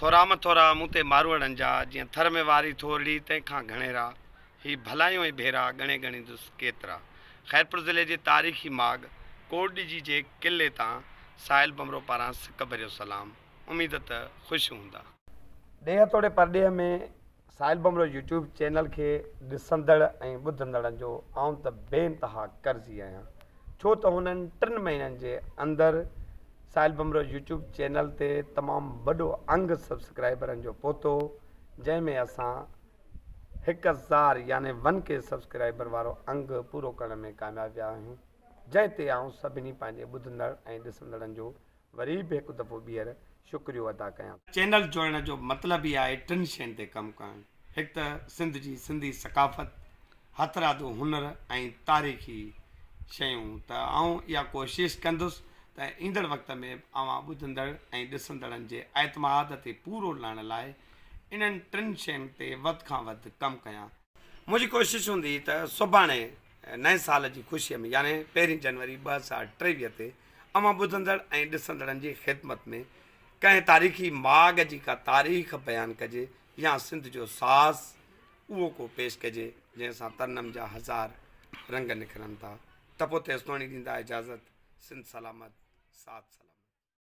थोरा में थोरा मूं ते मारवड़नि जा जीअं थर में वारी थोरड़ी तंहिंखां घणेरा ही भलायूं ऐं भेरा गणे गणींदुसि केतिरा। ख़ैरपुर ज़िले जे तारीख़ी माग कोटॾिजी जे किले तां साहिल बमरो पारां सिक भरियो सलाम। उम्मीद त ख़ुशि हूंदा। ॾेह तोड़े परॾेह में साहिल बमरो यूट्यूब चैनल खे ॾिसंदड़ ऐं ॿुधंदड़नि जो आउं त बेइंतहा कर्ज़ी आहियां, छो त हुननि 3 महीननि जे अंदरि साहिल बमरो यूट्यूब चैनल ते तमामु वॾो अंग सब्सक्राइबरनि जो पहुतो, जंहिंमें असां 1000 यानी 1K सब्सक्राइबर वारो अंग पूरो करण में कामयाबु विया आहियूं, जंहिं ते आउं सभिनी पंहिंजे ॿुधंदड़ ऐं ॾिसंदड़नि जो वरी बि हिकु दफ़ो ॿीहर शुक्रियो अदा कयां। चैनल जोड़ण जो मतिलबु ई आहे 3 शयुनि ते कमु करणु। हिकु त सिंध जी सिंधी सकाफ़त, हथरादो हुनर ऐं तारीख़ी शयूं। त आउं इहा कोशिशि कंदुसि त ईंदड़ वक़्त में अवां ॿुधंदड़ ऐं ॾिसंदड़नि जे एतमाद ते पूरो लहण लाइ इन्हनि 3 शयुनि ते वधि खां वधि कमु कयां। मुंहिंजी कोशिशि हूंदी त सुभाणे नए साल जी ख़ुशीअ में यानी 1 जनवरी 2023 ते अवां ॿुधंदड़ ऐं ॾिसंदड़नि जी ख़िदमत में कंहिं तारीख़ी माग जी का तारीख़ बयानु कजे या सिंध जो साज़ उहो को पेश कजे जंहिंसां तरनम जा 1000 रंग निकिरनि था। त पोइ तेसिताईं ॾींदा इजाज़त। सिंध सलामत, साथ सलामत।